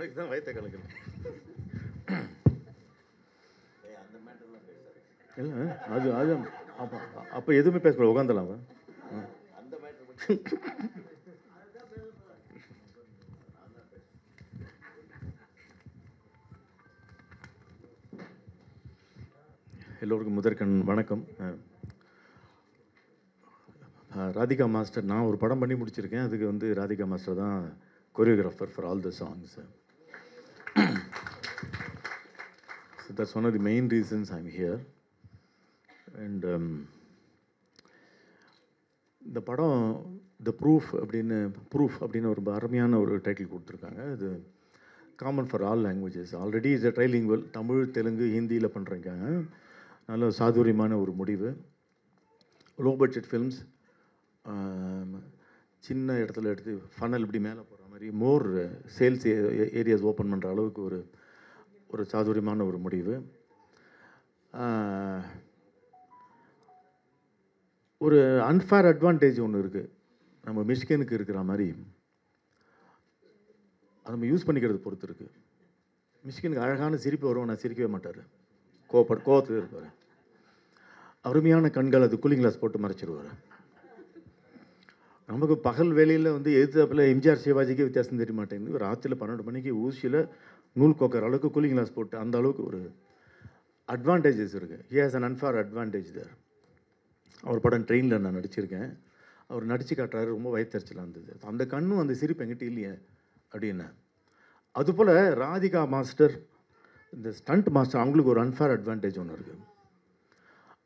உனக்கு தான் வயிற்ற கலக்கணும். இல்லை அது அது அப்போ அப்போ எதுவுமே பேசக்கூடாது, உட்காந்துலாம் அவன். எல்லோருக்கும் முதற்கண் வணக்கம். ராதிகா மாஸ்டர், நான் ஒரு படம் பண்ணி முடிச்சிருக்கேன். அதுக்கு வந்து ராதிகா மாஸ்டர் தான் choreographer for all the songs. So that's one of the main reasons I'm here. And இந்த படம் த ப்ரூஃப் அப்படின்னு ஒரு அருமையான ஒரு டைட்டில் கொடுத்துருக்காங்க. இது common for all languages. Already is a trilingual. Tamil, Telugu, ஹிந்தியில் பண்ணுறாங்க. நல்ல சாதுரியமான ஒரு முடிவு. லோ பட்ஜெட் ஃபில்ம்ஸ், சின்ன இடத்துல எடுத்து ஃபனல் இப்படி மேலே போகிற மாதிரி மோர் சேல்ஸ் ஏரியாஸ் ஓப்பன் பண்ணுற அளவுக்கு ஒரு சாதுரியமான ஒரு முடிவு. ஒரு அன்ஃபேர் அட்வான்டேஜ் ஒன்று இருக்குது நம்ம மிஷ்கினுக்கு இருக்கிற மாதிரி. அதை நம்ம யூஸ் பண்ணிக்கிறது பொறுத்து இருக்குது. மிஷ்கினுக்கு அழகான சிரிப்பு வரும், நான் சிரிக்கவே மாட்டார், கோவத்தில் இருப்பார். அருமையான கண்கள், அது கூலிங் கிளாஸ் போட்டு மறைச்சிடுவார். நமக்கு பகல் வேலையில் வந்து எதிர்த்தாப்பில் எம்ஜிஆர் சிவாஜிக்கே வித்தியாசம் தெரிய மாட்டேங்குது. ஒரு ராத்திரியில் 12 மணிக்கு ஊசியில் நூல் கோக்கிற அளவுக்கு கூலிங் கிளாஸ் போட்டு அந்த அளவுக்கு ஒரு அட்வான்டேஜஸ் இருக்குது. He has an unfair advantage there. அவர் படம் ட்ரெயினில் நான் நடிச்சிருக்கேன். அவர் நடித்து காட்டுறாரு, ரொம்ப வயிற்றுச்சலாக இருந்தது. அந்த கண்ணும் அந்த சிரிப்பு எங்கிட்ட இல்லையே அப்படின்னு. அதுபோல் ராதிகா மாஸ்டர், இந்த ஸ்டண்ட் மாஸ்டர், அவங்களுக்கு ஒரு அன்ஃபேர் அட்வான்டேஜ் ஒன்று இருக்குது.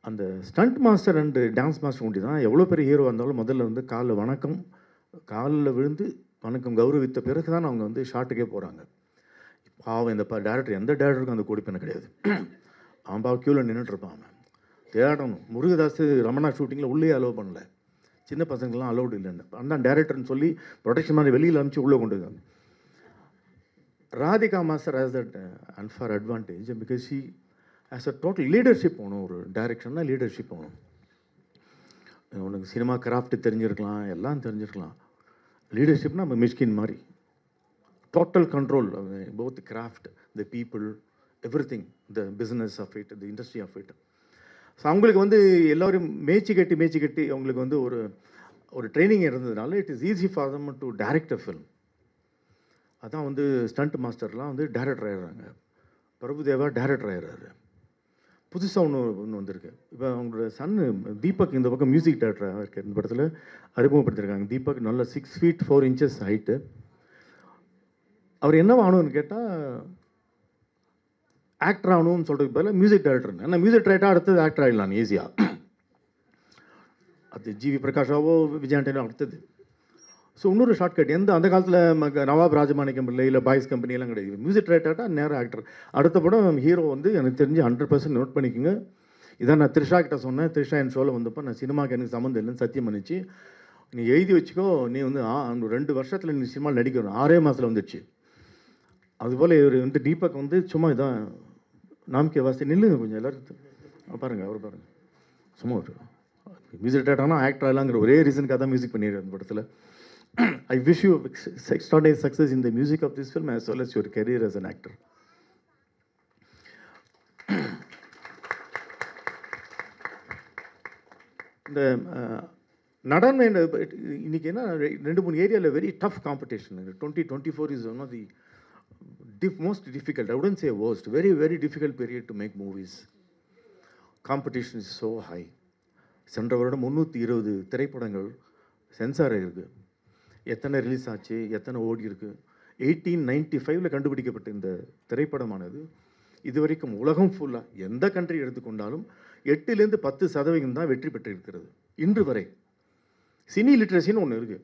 அந்த stunt master and dance master ஒண்டி தான் எவ்வளோ பெரிய ஹீரோ இருந்தாலும் முதல்ல வந்து காலில் விழுந்து வணக்கம் கௌரவித்த பிறகு தான் அவங்க வந்து ஷாட்டுக்கே போகிறாங்க. பாவம் இந்த டேரக்டர், எந்த டேரக்டருக்கும் அந்த கோடிப்பெண்ணை கிடையாது. அவன் பாவம் க்யூவில் நின்றுட்டுருப்பான். அவன் தேடணும். முருகதாஸ் ரமணா ஷூட்டிங்கில் உள்ளே அலோவ் பண்ணல, சின்ன பசங்கள்லாம் அலோவ்டு இல்லைன்னு. அந்த டேரக்டர்னு சொல்லி ப்ரொடெக்ஷன் மாதிரி வெளியில் அனுப்பிச்சு உள்ளே கொண்டு வந்தாங்க. Radhika master has that unfair advantage because she has a total leadership போகணும். ஒரு டைரக்ஷன்னா லீடர்ஷிப் போகணும். உனக்கு சினிமா கிராஃப்ட் தெரிஞ்சிருக்கலாம், எல்லாம் தெரிஞ்சிருக்கலாம். லீடர்ஷிப்னா நம்ம மிஷ்கின் மாதிரி total control, both craft, the people, everything, the business of it, the industry of it. So அவங்களுக்கு வந்து எல்லோரும் மேய்ச்சி கட்டி அவங்களுக்கு வந்து ஒரு ட்ரைனிங் இருந்ததுனால it is easy for them to direct a film. அதான் வந்து ஸ்டண்ட் மாஸ்டர்லாம் வந்து டைரக்டர் ஆகிடுறாங்க. பிரபுதேவா டைரக்டர் ஆகிடுறாரு. புதுசாக ஒன்று வந்திருக்கு. இப்போ அவங்களோட சன்னு தீபக் இந்த பக்கம் மியூசிக் டைரக்டராக இருக்கு. இந்த படத்தில் அறிமுகப்படுத்திருக்காங்க. தீபக் நல்ல 6 feet 4 inches ஹைட்டு. அவர் என்ன ஆகணும்னு கேட்டால் ஆக்டர் ஆகணும்னு சொல்கிறதுக்கு பதிலாக மியூசிக் டைரக்டர். ஏன்னா மியூசிக் டைரக்டராக அடுத்தது ஆக்டர் ஆகிடலாம் ஈஸியாக. அது ஜிவி பிரகாஷாவோ விஜயாண்டனோ அடுத்தது. ஸோ இன்னொரு ஷார்ட்கட். அந்த காலத்தில் நவாப் ராஜமாணிக்கம் பிள்ளை இல்லை பாய்ஸ் கம்பெனியெல்லாம் கிடையாது. மியூசிக் டைரக்டராக நேராக ஆக்டர். அடுத்த படம் ஹீரோ வந்து எனக்கு தெரிஞ்சு 100% நோட் பண்ணிக்கோங்க. இதான் நான் த்ரிஷா கிட்ட சொன்னேன். த்ரிஷா என் ஷோவில் வந்தப்போ நான் சினிமாவுக்கு எனக்கு சம்மந்தம் இல்லைன்னு சத்தியம் பண்ணிச்சு. நீ எழுதி வச்சுக்கோ, நீ வந்து 2 வருஷத்தில் நீ சினிமாவில் நடிக்கணும். 6 மாதத்தில் வந்துடுச்சு. அதுபோல் இவர் வந்து தீபக் வந்து சும்மா இதான் நாம்கே வாசி நில்லுங்க கொஞ்சம் எல்லோரும் பாருங்கள். அவர் பாருங்கள், சும்மா ஒரு மியூசிக் டைரக்டர்னா ஆக்டர் ஆகலாங்கிற ஒரே ரீசனுக்காக தான் மியூசிக் பண்ணிடுறேன் அந்த படத்தில். I wish you extraordinary success in the music of this film as well as your career as an actor. இந்த நடனம் இன்னைக்கு என்ன 2-3 ஏரியாவில் very tough competition. 2024 is one of the most difficult, I wouldn't say worst, very very difficult period to make movies. Competition is so high. சென்ற வருடம் 320 திரைப்படங்கள் sensor ஆகிருக்கு. எத்தனை ரிலீஸ் ஆச்சு, எத்தனை ஓடி இருக்குது. 1895 கண்டுபிடிக்கப்பட்ட இந்த திரைப்படமானது இதுவரைக்கும் உலகம் ஃபுல்லாக எந்த கண்ட்ரி எடுத்துக்கொண்டாலும் 8-10% தான் வெற்றி பெற்றிருக்கிறது இன்று வரை. சினி லிட்ரஸின்னு ஒன்று இருக்குது.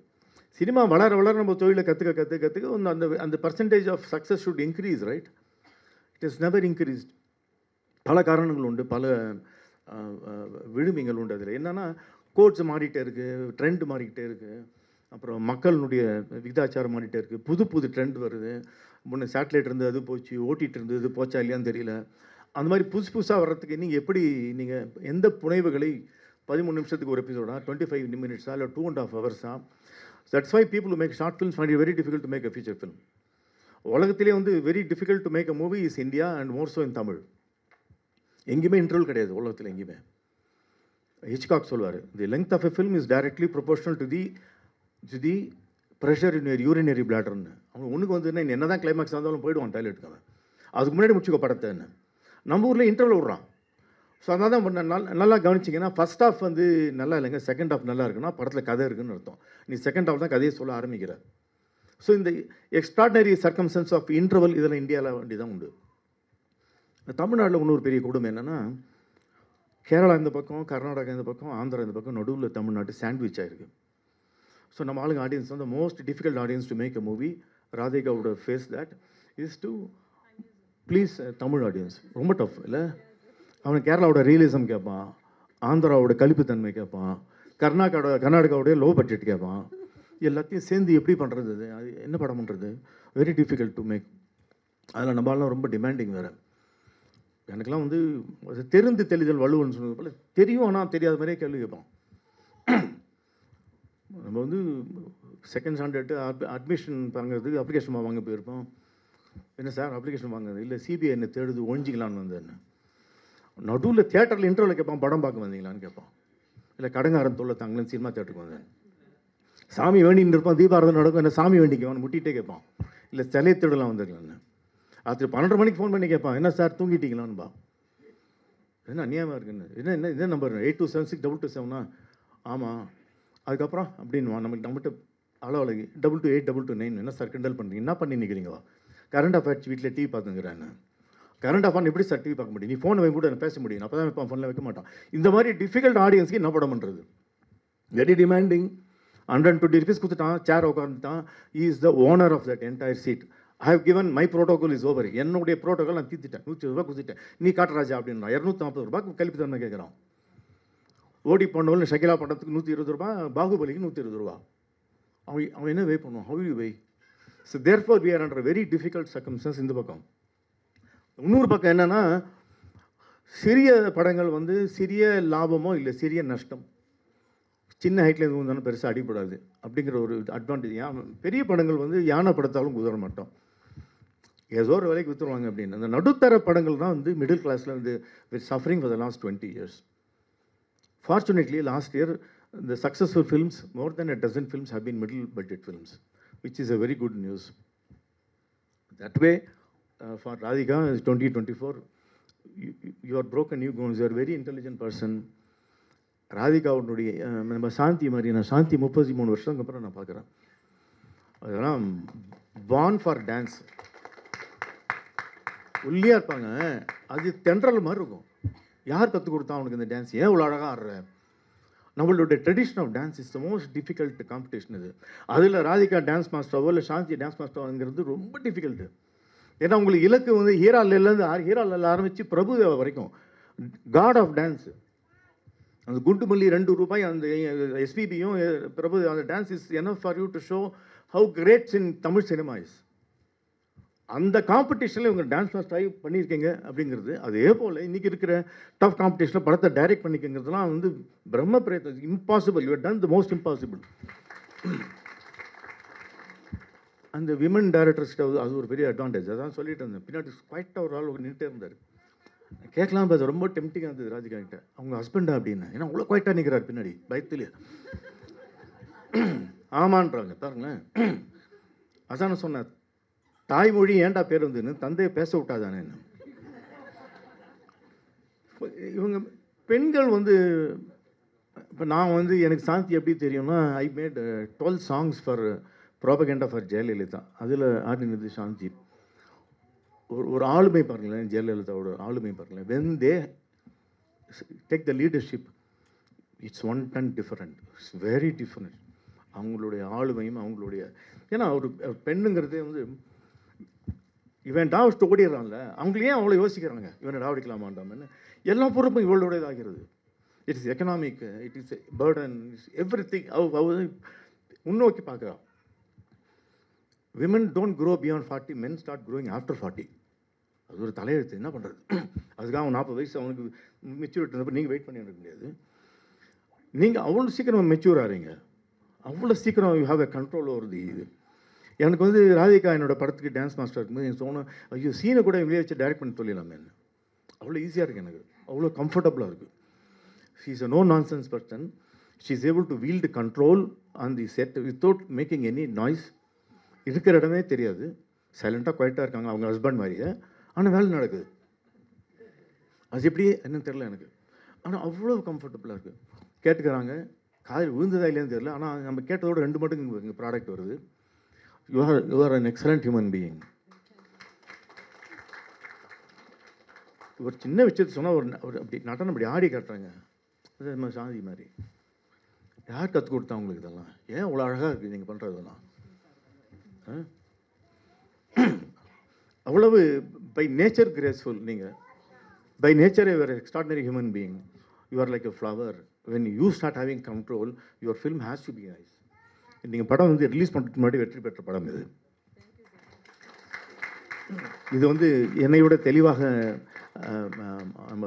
சினிமா வளர வளர நம்ம தொழிலை கற்றுக்க அந்த percentage of success should increase, right? It is never increased. பல காரணங்கள் உண்டு, பல விழுமிகள் உண்டு. அதில் என்னென்னா கோட்ஸ் மாறிட்டே இருக்குது, ட்ரெண்ட் மாறிக்கிட்டே இருக்குது, அப்புறம் மக்களுடைய விகிதாச்சாரம் மாறிட்டே இருக்குது, புது ட்ரெண்ட் வருது. முன்னே சேட்டலைட் இருந்து அது போச்சு, ஓட்டிகிட்டு இருந்தது, இது போச்சா இல்லையான்னு தெரியல. அந்த மாதிரி புதுசாக வர்றதுக்கு நீங்கள் எந்த புனைவுகளை 13 நிமிஷத்துக்கு ஒரு எபிசோடா, 25 minutes இல்லை 2.5 hours? That's why people make short films find it very difficult to make a feature film. உலகத்திலே வந்து very difficult to make a movie is India and more so in Tamil. எங்கேயுமே இன்டர்வல் கிடையாது உலகத்தில் எங்கேயுமே. ஹிச்காக் சொல்வார், the length of a film is directly proportional to the pressure in your urinary பிளாடர்னு. அவன் ஒன்றுக்கு வந்து என்ன தான் கிளைமேக்ஸ் இருந்தாலும் போயிடுவான் டாய்லெட்டுக்கு. அவன் அதுக்கு முன்னாடி முடிச்சுக்கோ படத்தைன்னு. நம்ம ஊரில் இன்டர்வல் விட்றான். ஸோ அதனால தான் நல்லா கவனிச்சிங்கன்னா ஃபஸ்ட் ஹாஃப் வந்து நல்லா இல்லைங்க, செகண்ட் ஹாஃப் நல்லா இருக்குன்னா படத்தில் கதை இருக்குன்னு அர்த்தம். நீ செகண்ட் ஹாஃப் தான் கதையை சொல்ல ஆரம்பிக்கிற. ஸோ இந்த எக்ஸ்ட்ராடனரி சர்க்கம்ஸ்டன்ஸ் ஆஃப் இன்டர்வல் இதெல்லாம் இந்தியாவில் வேண்டி தான் உண்டு. தமிழ்நாட்டில் இன்னொரு பெரிய கொடுமை என்னென்னா, கேரளா இந்த பக்கம், கர்நாடகா இந்த பக்கம், ஆந்திரா இந்த பக்கம், நடுவில் தமிழ்நாட்டு சாண்ட்விச் ஆகிருக்கு. ஸோ நம்ம ஆளுங்க ஆடியன்ஸ் வந்து most difficult audience to make a movie. ராதிகாவோட face that is to please Tamil audience. ரொம்ப டஃப் இல்லை? அவன் கேரளாவோட ரியலிசம் கேட்பான், ஆந்திராவோட கலிப்புத்தன்மை கேட்பான், கர்நாடகாவோடைய லோ பட்ஜெட் கேட்பான். எல்லாத்தையும் சேர்ந்து எப்படி பண்ணுறது? அது என்ன படம் பண்ணுறது? Very difficult to make. அதில் நம்மளாம் ரொம்ப டிமாண்டிங் வேறு. எனக்கெல்லாம் வந்து தெரிந்து தெளிதல் வள்ளுவன் சொன்னது போல் தெரியும், ஆனால் தெரியாத மாதிரியே கேள்வி கேட்பான். நம்ம வந்து செகண்ட் ஸ்டாண்டர்டு அட்மிஷன் வாங்குறதுக்கு அப்ளிகேஷன் வாங்க போயிருப்போம். என்ன சார் அப்ளிகேஷன் வாங்குறது? இல்லை சிபிஐ என்ன தேடுது, ஒழிஞ்சிக்கலான்னு வந்தேன்னு. நடுவில் தியேட்டரில் இன்டர்வலில் கேட்பான், படம் பார்க்க வந்தீங்களான்னு கேட்பான். இல்லை கடங்காரன் தொல்லை தாங்களேன் சினிமா தேட்டருக்கு வந்தேன். சாமி வேண்டின்னு இருப்பான், தீபாரதம் நடக்கும், என்ன சாமி வேண்டிக்குவான் முட்டிகிட்டே கேட்பான். இல்லை சிலையை திருடலாம் வந்துருக்கலான்னு. அது 12 மணிக்கு ஃபோன் பண்ணி கேட்பான், என்ன சார் தூங்கிட்டீங்களான்னுபா. என்ன அநியாயமாக இருக்குன்னு. என்ன நம்பர் 827622 ஆமாம். அதுக்கப்புறம் அப்படின்வான். நம்மகிட்ட அளவலகி 2282229. என்ன சார் கிண்டல் பண்ணுறீங்க? என்ன பண்ணி நிற்கிறீங்களா? கரண்ட் அஃபேர்ஸ் வீட்டில் டிவி பார்த்துங்கிறேன். கரண்ட் அஃபேர் எப்படி சார் டிவி பார்க்க முடியும்? நீ ஃபோனை வைக்க கூட என்ன பேச முடியும். அப்போ தான் வைப்பான், ஃபோனில் வைக்க மாட்டான். இந்த மாதிரி டிஃபிகல்ட் ஆடியன்ஸ்க்கு என்ன படம் பண்ணுறது? Very demanding. 120 rupees கொடுத்துட்டான், சேர் உட்காந்துட்டான். Is the owner of that entire seat. I have given my protocol is over. என்னுடைய ப்ரோட்டோகால் நான் தீர்த்துட்டேன். 120 ரூபா கொடுத்துட்டேன். நீ காட்டுறாஜா அப்படின்னா 240 ரூபாய்க்கு கல்வி தன்மை கேட்குறான். ஓடி பண்ணவள் ஷகிலா படத்துக்கு 120 ரூபா, பாகுபலிக்கு 120 ரூபா. அவன் என்ன வே பண்ணுவான்? How you weigh? So therefore we are under very difficult circumstances. இந்த பக்கம் இன்னொரு பக்கம் என்னென்னா, சிறிய படங்கள் வந்து சிறிய லாபமோ இல்லை சிறிய நஷ்டம், சின்ன ஹைட்டில் எதுவும் இருந்தாலும் பெருசாக அடிப்படாது அப்படிங்கிற ஒரு அட்வான்டேஜ். பெரிய படங்கள் வந்து யானை படத்தாலும் குதிர மாட்டோம், ஏதோ ஒரு விலைக்கு விற்றுருவாங்க அப்படின்னு. அந்த நடுத்தர படங்கள் தான் வந்து மிடில் கிளாஸில் வந்து suffering for the last 20 years. Fortunately, last year, the successful films, more than a dozen films have been middle budget films, which is a very good news. That way, for Radhika, 2024, you are broken new grounds. You are a very intelligent person. ராதிகாவுடைய நம்ம சாந்தி மாதிரி, நான் சாந்தி 33 வருஷத்துக்கு அப்புறம் நான் பார்க்குறேன். அதெல்லாம் born for dance. ஒல்லியாக இருப்பாங்க, அது தென்றல் மாதிரி இருக்கும். யார் கற்றுக் கொடுத்தா அவனுக்கு இந்த டான்ஸ்? ஏன் இவ்வளோ அழகாக ஆடுற? நம்மளுடைய tradition of dance is the most difficult competition இது. அதில் ராதிகா டான்ஸ் மாஸ்டரோ இல்லை சாந்தி டான்ஸ் மாஸ்டரோங்கிறது ரொம்ப டிஃபிகல்ட்டு. ஏன்னா உங்களுக்கு இலக்கு வந்து ஹீராலேருந்து ஆரம்பித்து பிரபுதேவா வரைக்கும் காட் ஆஃப் டான்ஸு. அந்த குண்டுமல்லி 2 ரூபாய் அந்த எஸ்பிபியும் பிரபு அந்த dance is enough for you to show how greats in Tamil cinema is. அந்த காம்படிஷனில் இவங்க டான்ஸ் மாஸ்டர் பண்ணியிருக்கீங்க அப்படிங்கிறது. அதே போல் இன்றைக்கி இருக்கிற டஃப் காம்படிஷனில் படத்தை டைரக்ட் பண்ணிக்கங்கிறதுலாம் வந்து பிரம்ம பிரயத்னம். Impossible. You done the most impossible. அந்த விமன் டைரக்டர்ஸ்கிட்ட அது ஒரு பெரிய அட்வான்டேஜ். அதான் சொல்லிட்டு இருந்தேன். பின்னாடி குவைட்டாக ஒரு ஆள் நின்றுட்டே இருந்தார். கேட்கலாம், அது ரொம்ப டெம்டிங்காக இருந்தது ராதிகா கிட்ட. அவங்க ஹஸ்பண்டா அப்படின்னு. ஏன்னா அவ்வளோ குவைட்டாக நிற்கிறார் பின்னாடி பயத்துலேயே. ஆமான்றாங்க பாருங்களேன். அதான் சொன்னார், தாய்மொழி ஏன்டா பேர் வந்துன்னு தந்தையை பேச விட்டாதானே. இவங்க பெண்கள் வந்து இப்போ நான் வந்து எனக்கு சாந்தி எப்படி தெரியும்னா, I made 12 songs for propaganda for Jayalalithaa. அதில் ஆடினது சாந்தி. ஒரு ஆளுமை பாருங்களேன், ஜெயலலிதாவோட ஆளுமை பாருங்களேன். When they take the leadership, it's one ton different. It's very different. அவங்களுடைய ஆளுமையும் அவங்களுடைய, ஏன்னா ஒரு பெண்ணுங்கிறதே வந்து இவன் டாவடிச்சுட்டு ஓடிடுறான்ல, அவங்களே ஏன் அவ்வளோ யோசிக்கிறாங்க இவனை டாவடிக்கலாமாண்டாமன்னு. எல்லா பொறுப்பும் இவளுடையதாகிறது. It is economic, it is burden, every thing. முன்னோக்கி பார்க்குறான். Women don't grow beyond 40, men start growing after 40. அது ஒரு தலையெழுத்து. என்ன பண்ணுறது? அதுக்காக அவன் 40 வயசு அவனுக்கு மெச்சூரிட்டி இருந்தப்போ நீங்கள் வெயிட் பண்ணி இருக்க முடியாது. நீங்கள் அவ்வளோ சீக்கிரம் மெச்சூர் ஆகிறீங்க, அவ்வளோ சீக்கிரம் you have a control over the இது. எனக்கு வந்து ராதிகா என்னோட படத்துக்கு டான்ஸ் மாஸ்டர் இருக்கும்போது எனக்கு தோணும், ஐயோ சீனை கூட இவங்களே வச்சு டைரக்ட் பண்ணி சொல்லிடலாமே. அவ்வளோ ஈஸியாக இருக்குது எனக்கு, அவ்வளோ கம்ஃபர்டபுளாக இருக்குது. She is a no nonsense person. She is able to wield control on the set without making any noise. இருக்கிற இடமே தெரியாது, சைலண்ட்டாக குவைட்டாக இருக்காங்க அவங்க ஹஸ்பண்ட் மாதிரியே, ஆனால் வேலை நடக்குது. அது எப்படி என்னன்னு தெரில எனக்கு, ஆனால் அவ்வளோ கம்ஃபர்டபுளாக இருக்குது. கேட்டுக்கிறாங்க, காதில் விழுந்ததா இல்லையான்னு தெரியல, ஆனால் நம்ம கேட்டதோட 2 மடங்கு இங்கே ப்ராடக்ட் வருது. You are an excellent human being. ஒரு சின்ன விஷயத்தை சொன்னால் ஒரு அப்படி நடனம் அப்படி ஆடி காட்டுறாங்க, அது நம்ம சாந்தி மாதிரி. யார் கற்றுக் கொடுத்தா உங்களுக்கு இதெல்லாம்? ஏன் அவ்வளோ அழகாக இருக்குது நீங்கள் பண்ணுறதுலாம்? அவ்வளவு பை நேச்சர் கிரேஸ்ஃபுல். நீங்கள் by nature you are extraordinary human being. You are like a flower. When you start having control your film has to be nice. நீங்கள் படம் வந்து ரிலீஸ் பண்ணுறதுக்கு முன்னாடி வெற்றி பெற்ற படம் இது. இது வந்து என்னை விட தெளிவாக நம்ம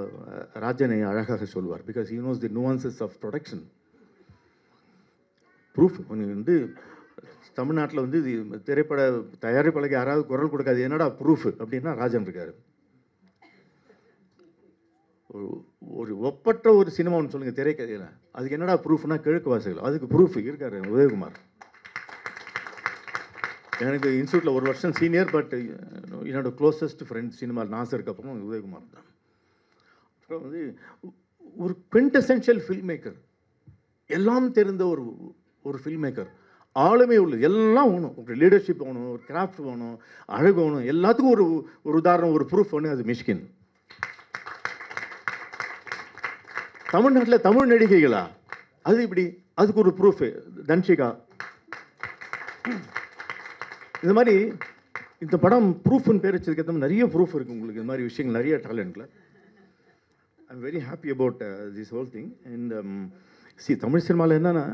ராஜனை அழகாக சொல்வார். Because he knows the nuances of production. Proof வந்து தமிழ்நாட்டில் வந்து திரைப்பட தயாரிப்பாளருக்கு யாராவது குரல் கொடுக்காது, என்னடா ப்ரூஃப் அப்படின்னா ராஜன் இருக்கார். ஒரு ஒப்பற்ற ஒரு சினிமான்னு சொல்லுங்கள் திரைக்கதையில், அதுக்கு என்னடா ப்ரூஃப்னா கிழக்கு வாசகர்கள், அதுக்கு ப்ரூஃப் இருக்கார் உதயகுமார். எனக்கு இன்ஸ்டியூட்டில் 1 வருஷம் சீனியர், பட் என்னோட க்ளோசஸ்ட் ஃப்ரெண்ட் சினிமா நாசருக்கு அப்புறம் உதயகுமார் தான். அப்புறம் வந்து ஒரு குவிண்டெசென்ஷியல் ஃபில்ம் மேக்கர், எல்லாம் தெரிந்த ஒரு ஃபில்ம் மேக்கர், ஆளுமே உள்ளது, எல்லாம் வேணும். ஒரு லீடர்ஷிப் வேணும், ஒரு கிராஃப்ட் வேணும், அழகு வேணும், எல்லாத்துக்கும் ஒரு உதாரணம், ஒரு ப்ரூஃப் வேணும். அது மிஷ்கின். தமிழ்நாட்டில் தமிழ் நடிகைகளா? அது இப்படி, அதுக்கு ஒரு ப்ரூஃப் தன்ஷிகா. இந்த மாதிரி இந்த படம் ப்ரூஃப்னு பேர் வச்சதுக்கு நிறைய ப்ரூஃப் இருக்குது உங்களுக்கு. இந்த மாதிரி விஷயங்கள் நிறைய டேலண்ட்டில். I am very happy about this whole thing. And Tamil சினிமாவில் என்னன்னா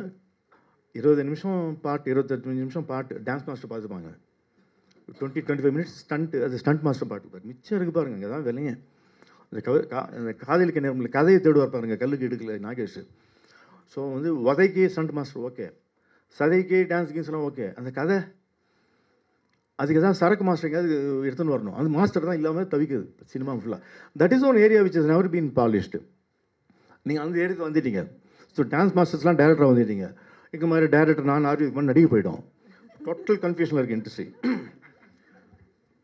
20 நிமிஷம் பாட்டு, 28 நிமிஷம் பாட்டு டான்ஸ் மாஸ்டர் பார்த்துப்பாங்க. 20-25 மினிட்ஸ் ஸ்டண்ட், அது ஸ்டண்ட் மாஸ்டர் பாட்டு பாரு. மிச்சம் இருக்குது பாருங்க, அங்கே தான் விலைங்க. அந்த காதலிக்க நேரம் கதையை தேடுவார் பாருங்க, கல்லுக்கு எடுக்கல நாகேஷ். ஸோ வந்து உதைக்கு ஸ்டண்ட் மாஸ்டர் ஓகே, சதைக்கு டான்ஸ் கீன்ஸ்லாம் ஓகே, அந்த கதை அதுக்கு தான் சரக்கு மாஸ்டருங்க அது எடுத்துன்னு வரணும். அந்த மாஸ்டர் தான் இல்லாமல் தவிக்குது சினிமா ஃபுல்லாக. That is one area which is never been polished. நீங்கள் அந்த ஏரியாவுக்கு வந்துட்டீங்க. ஸோ டான்ஸ் மாஸ்டர்ஸ்லாம் டேரக்டராக வந்துட்டீங்க. இங்கே மாதிரி டேரக்டர் நான் ஆர்வி பண்ணி நடிக்க போயிட்டோம். டோட்டல் கன்ஃபியூஷனில் இருக்குது இண்டஸ்ட்ரி.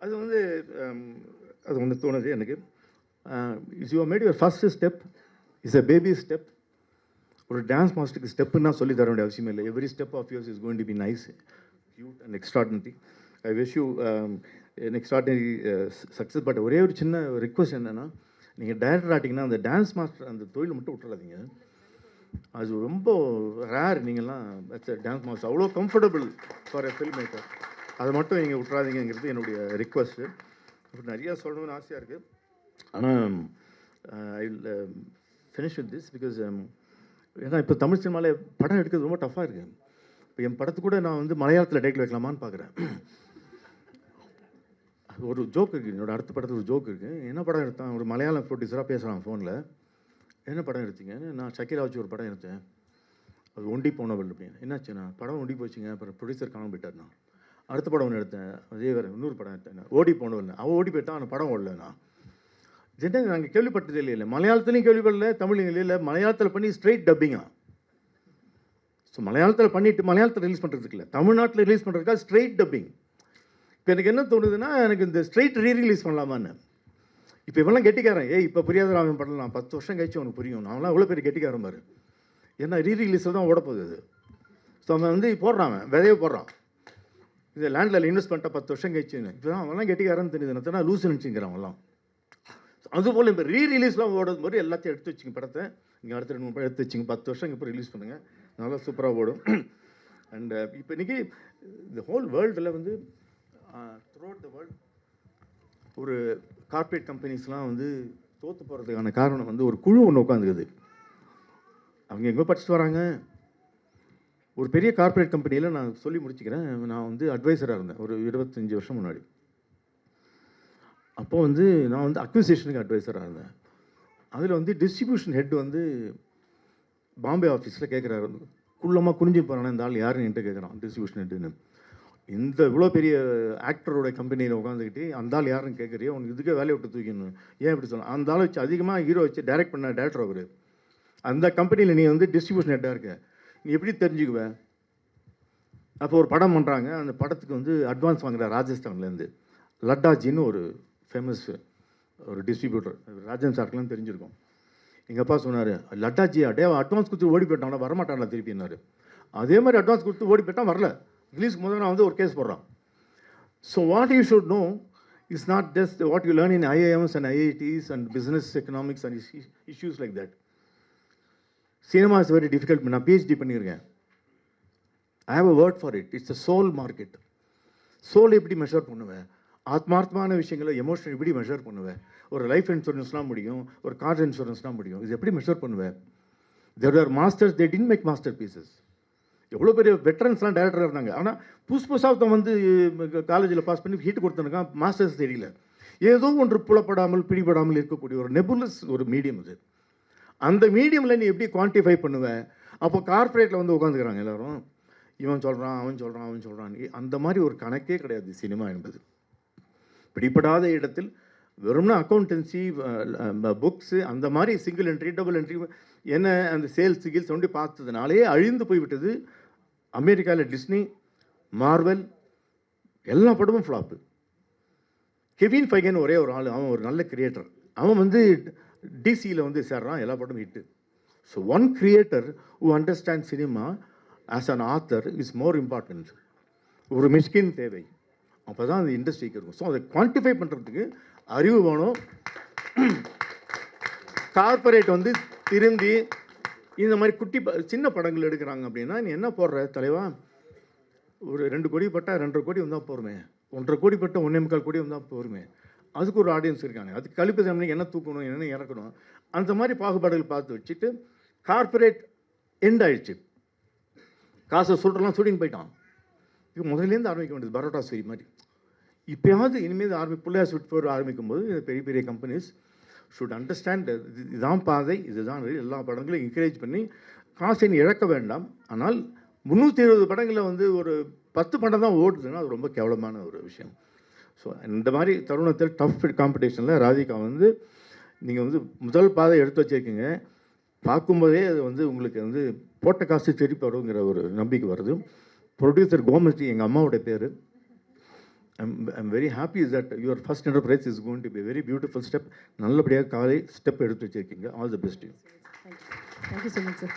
அது வந்து அது ஒன்று தோணுது எனக்கு. Is you made your first step, is a baby step. ஒரு டான்ஸ் மாஸ்டருக்கு ஸ்டெப்புன்னா சொல்லி தர வேண்டிய அவசியமே இல்லை. Every step of yours is going to be nice, cute and extraordinary. I wish you an extraordinary success. But ஒரே ஒரு சின்ன ரிக்வஸ்ட் என்னென்னா, நீங்கள் டைரக்டர் ஆட்டிங்கன்னா அந்த டான்ஸ் மாஸ்டர் அந்த தொழிலை மட்டும் விட்டுறாதீங்க. அது ரொம்ப ரேர். நீங்கள்லாம் டான்ஸ் மாஸ்டர் அவ்வளோ comfortable for a film maker. அதை மட்டும் நீங்கள் விட்றாதீங்கிறது என்னுடைய ரிக்வஸ்ட்டு. அப்புறம் நிறையா சொல்லணும்னு ஆசையாக இருக்குது. ஆனால் I will finish with this because ஏன்னா இப்போ தமிழ் சினிமாவில் படம் எடுக்கிறது ரொம்ப டஃப்பாக இருக்குது. இப்போ என் படத்துக்கு கூட நான் வந்து மலையாளத்தில் டைட்டில் வைக்கலாமான்னு பார்க்குறேன். ஒரு ஜோக் இருக்குது, என்னோடய அடுத்த படத்துக்கு ஒரு ஜோக் இருக்குது. என்ன படம் எடுத்தேன், ஒரு மலையாளம் ப்ரொடியூசராக பேசுகிறான் ஃபோனில். என்ன படம் எடுத்தீங்கன்னு, நான் ஷக்கீரா வச்சு ஒரு படம் எடுத்தேன், அது ஒண்டி போனவள் அப்படின்னு. என்னாச்சுண்ணா, படம் ஒண்டி போச்சுங்க, அப்புறம் ப்ரொடியூசர் காணாமல் போயிட்டார்ண்ணா. அடுத்த படம் ஒன்று எடுத்தேன், அதே வேறு இன்னொரு படம் எடுத்தேன், ஓடி போனவள். அவன் ஓடி போயிட்டான், அந்த படம் ஓடலண்ணா. என்ன நாங்கள் கேள்விப்பட்டதே இல்லை, மலையாளத்துலையும் கேள்விப்படல, தமிழ்லையும் இல்லை. மலையாளத்தில் பண்ணி ஸ்ட்ரெயிட் டப்பிங்கா. ஸோ மலையாளத்தில் பண்ணிவிட்டு மலையாளத்தில் ரிலீஸ் பண்ணுறதுக்கு இல்லை, தமிழ்நாட்டில் ரிலீஸ் பண்ணுறதுக்காக ஸ்ட்ரெயிட் டப்பிங். இப்போ எனக்கு என்ன தோணுதுன்னா, எனக்கு இந்த ஸ்ட்ரெயிட் ரீரிலீஸ் பண்ணலாமான்னு. இப்போ இவெல்லாம் கெட்டிக்காரன், இப்போ புரியாத அவன் பண்ணலாம், 10 வருஷம் கழிச்சு அவனுக்கு புரியும். நான்லாம் எவ்வளோ பேர் கெட்டிக்காரன் பாரு. ஏன்னா ரீரிலீஸில் தான் ஓடப்போகுது அது. ஸோ அவன் வந்து போடுறான், விதைய போடுறான். இது லேண்டில் இன்வெஸ்ட் பண்ணிட்டா 10 வருஷம் கழிச்சுன்னு. இப்போ தான் அவன்லாம் கெட்டிக்காரன்னு தெரியுது, நான் லூஸ் நினச்சிங்கிறான் அவன்லாம். அதுபோல் இப்போ ரீரிலீஸ்லாம் ஓடுறது மாதிரி எல்லாத்தையும் எடுத்து வச்சுங்க படத்தை. இங்கே அடுத்த 2-3 படம் எடுத்து வச்சுங்க, 10 வருஷம் இப்போ ரிலீஸ் பண்ணுங்கள், நல்லா சூப்பராக ஓடும். அண்ட் இப்போ இன்றைக்கி இந்த ஹோல் வேர்ல்டில் வந்து த்ரூ அவுட் த வேர்ல்டு ஒரு கார்ப்பரேட் கம்பெனிஸ்லாம் வந்து தோற்று போகிறதுக்கான காரணம் வந்து ஒரு குழு ஒன்று உட்காந்துக்குது. அவங்க எங்கே படிச்சுட்டு வராங்க. ஒரு பெரிய கார்ப்பரேட் கம்பெனியில் நான் சொல்லி முடிச்சுக்கிறேன், நான் வந்து அட்வைசராக இருந்தேன் ஒரு 25 வருஷம் முன்னாடி. அப்போது வந்து நான் வந்து அக்விசிஷனுக்கு அட்வைசராக இருந்தேன். அதில் வந்து டிஸ்ட்ரிபியூஷன் ஹெட் வந்து பாம்பே ஆஃபீஸில் கேட்குறாரு, குள்ளமாக குனிஞ்சு போகிறானே இந்த ஆள் யாருன்னு என்கிட்ட கேட்குறான், டிஸ்ட்ரிபியூஷன் ஹெட்டுன்னு. இந்த இவ்வளோ பெரிய ஆக்டரோட கம்பெனியில் உட்காந்துக்கிட்டு அந்த ஆள் யாருன்னு கேட்குறியோ உனக்கு இதுக்கே வேலையை விட்டு தூக்கிடணும். ஏன் இப்படி சொல்லணும்? அந்த ஆள் வச்சு அதிகமாக ஹீரோ வச்சு டைரக்ட் பண்ண டேரக்டர் அவர். அந்த கம்பெனியில் நீ வந்து டிஸ்ட்ரிபியூஷன் ஹெட்டாக இருக்க, நீ எப்படி தெரிஞ்சுக்குவ? அப்போ ஒரு படம் பண்ணுறாங்க, அந்த படத்துக்கு வந்து அட்வான்ஸ் வாங்குற ராஜஸ்தான்லேருந்து லட்டாஜின்னு ஒரு ஃபேமஸ் ஒரு டிஸ்ட்ரிபியூட்டர், ராஜன் சாருக்குலாம் தெரிஞ்சிருக்கும். எங்கள் அப்பா சொன்னார், லட்டாஜி அட்வான்ஸ் கொடுத்து ஓடி போயிட்டாங்கன்னா வரமாட்டான்ல திருப்பினார். அதே மாதிரி அட்வான்ஸ் கொடுத்து ஓடி போயிட்டான், வரல. ரிலீஸ்க்கு முதல்ல நான் வந்து ஒரு கேஸ் போடுறான். So what you should know is not just what you learn in IIMs and IITs and business economics and issues like that. Cinema is very difficult. நான் PhD பண்ணியிருக்கேன். I have a word for it. It's a soul market. Soul எப்படி measure பண்ணுவேன்? ஆத்மார்த்தமான விஷயங்களை emotional எப்படி measure பண்ணுவேன்? ஒரு life இன்சூரன்ஸ்லாம் முடியும், ஒரு கார் இன்சூரன்ஸ்லாம் முடியும். இது எப்படி மெஷர் பண்ணுவேன்? There are masters, they did make masterpieces. எவ்வளோ பெரிய வெட்டரன்ஸ்லாம் டேரக்டராக இருந்தாங்க. ஆனால் புதுசாக வந்து காலேஜில் பாஸ் பண்ணி ஹீட் கொடுத்துருக்கான், மாஸ்டர்ஸ் தெரியல. ஏதோ ஒன்று புலப்படாமல் பிடிபடாமல் இருக்கக்கூடிய ஒரு நெபுலஸ் ஒரு மீடியம் இது. அந்த மீடியமில் நீ எப்படி குவான்டிஃபை பண்ணுவேன்? அப்போ கார்ப்பரேட்டில் வந்து உட்காந்துக்கிறாங்க எல்லோரும், இவன் சொல்கிறான் அவன் சொல்கிறான் அவன் சொல்கிறான். அந்த மாதிரி ஒரு கணக்கே கிடையாது சினிமா என்பது. பிடிப்படாத இடத்தில் வெறும்னா அக்கௌண்டன்சி, புக்ஸு, அந்த மாதிரி சிங்கிள் என்ட்ரி டபுள் என்ட்ரி என்ன அந்த சேல்ஸ் கில்ஸ் ஒண்டி பார்த்ததுனாலே அழிந்து போய்விட்டது. அமெரிக்காவில் டிஸ்னி, மார்வெல் எல்லா படமும் ஃப்ளாப்பு. கெவின் ஃபைகன் ஒரே ஒரு ஆள், அவன் ஒரு நல்ல கிரியேட்டர். அவன் வந்து டிசியில் வந்து சேர்றான், எல்லா படமும் hit. So one creator who understand cinema as an author is more important. ஒரு மிஸ்கின் தேவை, அப்போ தான் அந்த இண்டஸ்ட்ரிக்கு இருக்கும். ஸோ அதை குவான்டிஃபை பண்ணுறதுக்கு அறிவு வேணும். கார்பரேட் வந்து திரும்பி இந்த மாதிரி சின்ன படங்கள் எடுக்கிறாங்க அப்படின்னா, நீ என்ன போடுற தலைவா? ஒரு 2 கோடி பட்டால் 2.5 கோடி வந்தால் போருமே, 1.5 கோடி பட்டால் 1.25 கோடி வந்தால் போருமே. அதுக்கு ஒரு ஆடியன்ஸ் இருக்காங்க. அதுக்கு கழிப்பு தன்மைக்கு என்ன தூக்கணும், என்ன இறக்கணும், அந்த மாதிரி பாகுபாடுகள் பார்த்து வச்சுட்டு கார்பரேட் எண்ட் ஆயிடுச்சு. காசை சுருட்டெல்லாம் சுடின்னு போயிட்டான். இப்போ முதலேருந்து ஆரம்பிக்க வேண்டியது பரோட்டா ஸ்வீ மாதிரி. இப்போயாவது இனிமேல் பிள்ளையார் ஸ்வீட் ஃபோர் ஆரம்பிக்கும் போது பெரிய பெரிய கம்பெனிஸ் ஷுட் அண்டர்ஸ்டாண்ட் இதுதான் பாதை, இதுதான் எல்லா படங்களையும் என்கரேஜ் பண்ணி காசை இழக்க வேண்டாம். ஆனால் 320 படங்களில் வந்து ஒரு 10 படம் தான் ஓடுதுன்னா அது ரொம்ப கேவலமான ஒரு விஷயம். ஸோ இந்த மாதிரி தருணத்தில் டஃப் காம்படிஷனில் ராதிகா வந்து நீங்கள் வந்து முதல் பாதை எடுத்து வச்சுருக்கீங்க. பார்க்கும்போதே அது வந்து உங்களுக்கு வந்து போட்ட காசு திருப்பி வருங்கிற ஒரு நம்பிக்கை வருது. ப்ரொடியூசர் கோமஸ்ரீ எங்கள் அம்மாவோட பேர். I'm very happy that your first enterprise is going to be a very beautiful step. நல்லபடியாக காலை ஸ்டெப் எடுத்து வச்சுருக்கீங்க. All the best. Thank you so much, sir.